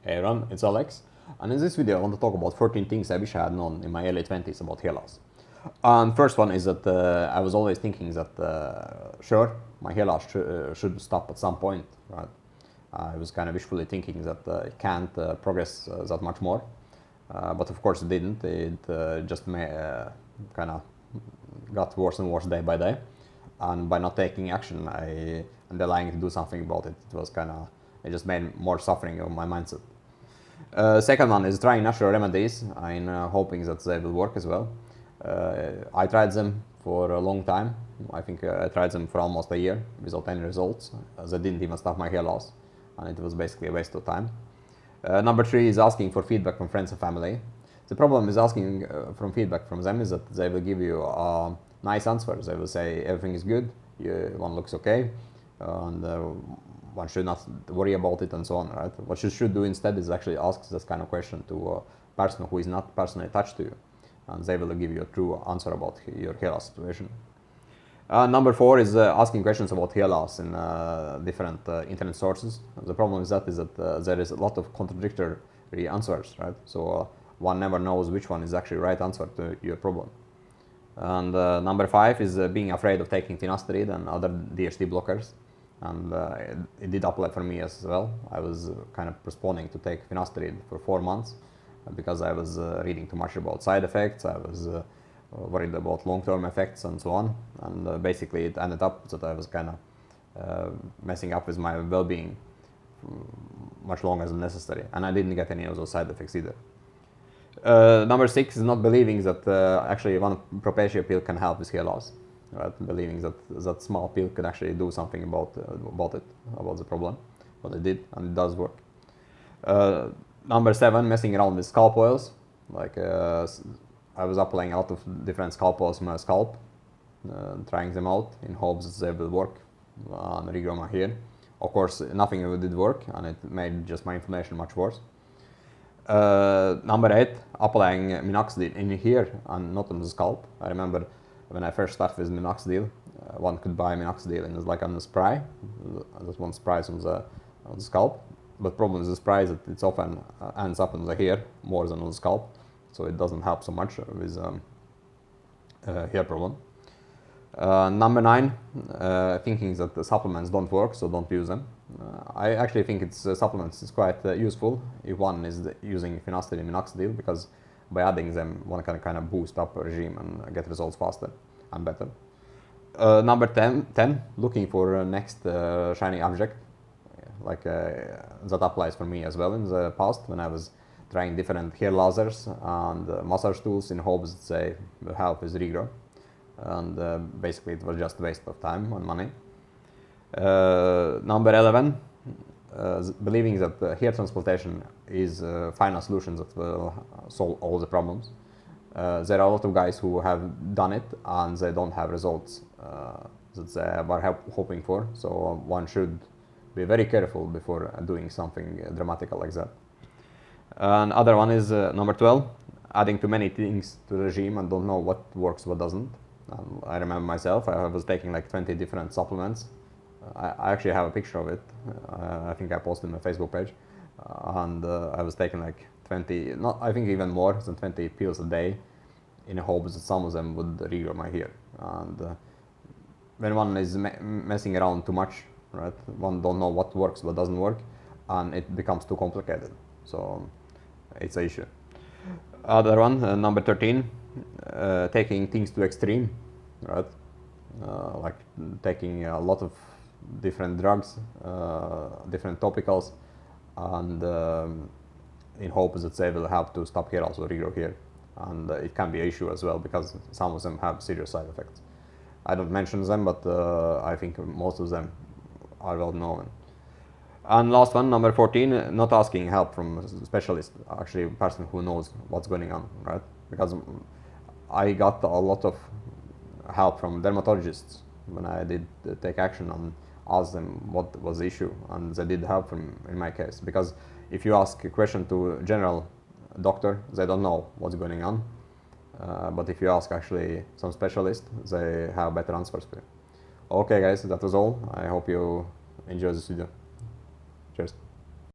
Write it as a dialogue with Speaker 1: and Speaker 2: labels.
Speaker 1: Hey everyone, it's Alex, and in this video I want to talk about 14 things I wish I had known in my early 20s about hair loss. And first one is that I was always thinking that sure, my hair loss should stop at some point, right? I was kind of wishfully thinking that it can't progress that much more, but of course it didn't. It just kind of got worse and worse day by day, and by not taking action and delaying to do something about it, it just made more suffering of my mindset. Second one is trying natural remedies and hoping that they will work as well. I tried them for a long time. I think I tried them for almost a year without any results. They didn't even stop my hair loss, and it was basically a waste of time. Number three is asking for feedback from friends and family. The problem is asking from feedback from them is that they will give you nice answers. They will say everything is good, one looks okay, and one should not worry about it and so on, right? What you should do instead is actually ask this kind of question to a person who is not personally attached to you, and they will give you a true answer about your hair loss situation. Number four is asking questions about hair loss in different internet sources. The problem is that there is a lot of contradictory answers, right? So one never knows which one is actually the right answer to your problem. And number five is being afraid of taking finasteride and other DHT blockers. And it did apply for me as well. I was kind of postponing to take finasteride for 4 months because I was reading too much about side effects. I was worried about long-term effects and so on. And basically it ended up that I was kind of messing up with my well-being much longer than necessary. And I didn't get any of those side effects either. Number six is not believing that actually one propecia pill can help with hair loss. Right? Believing that small pill could actually do something about the problem, but it did, and it does work. Number seven, messing around with scalp oils. Like I was applying a lot of different scalp oils on my scalp, trying them out in hopes that they will work and regrow my hair. Of course, nothing did work, and it made just my inflammation much worse. Number eight, applying minoxidil in here and not on the scalp. I remember when I first started with minoxidil, one could buy minoxidil and it's like on the spray. There's one spray on the scalp. But problem with the spray is that it often ends up in the hair more than on the scalp, so it doesn't help so much with hair problem. Number nine, thinking that the supplements don't work, so don't use them. I actually think supplements is quite useful if one is using finasteride and minoxidil, because by adding them, one can kind of boost up a regime and get results faster and better. Number 10, looking for next shiny object. Like that applies for me as well in the past when I was trying different hair lasers and massage tools in hopes that they will help with regrow. And basically it was just a waste of time and money. Number 11, believing that hair transplantation is a final solution that will solve all the problems. There are a lot of guys who have done it and they don't have results that they were hoping for, so one should be very careful before doing something dramatic like that. Another one is number 12, adding too many things to the regime and don't know what works, what doesn't. I remember myself, I was taking like 20 different supplements. I actually have a picture of it. I think I posted on my Facebook page. And I was taking like 20, I think even more than 20 pills a day in hopes that some of them would regrow my hair. And when one is messing around too much, right, one don't know what works, what doesn't work, and it becomes too complicated. So it's an issue. Other one, number 13, taking things to extreme, right? Like taking a lot of different drugs, different topicals, and in hopes that they will help to stop hair loss or regrow hair. And it can be an issue as well because some of them have serious side effects. I don't mention them, but I think most of them are well known. And last one, number 14, not asking help from a specialist, actually a person who knows what's going on, right? Because I got a lot of help from dermatologists when I did take action and ask them what was the issue, and they did help in my case. Because if you ask a question to a general doctor, they don't know what's going on. But if you ask actually some specialist, they have better answers for you. Okay guys, that was all. I hope you enjoyed this video. Cheers.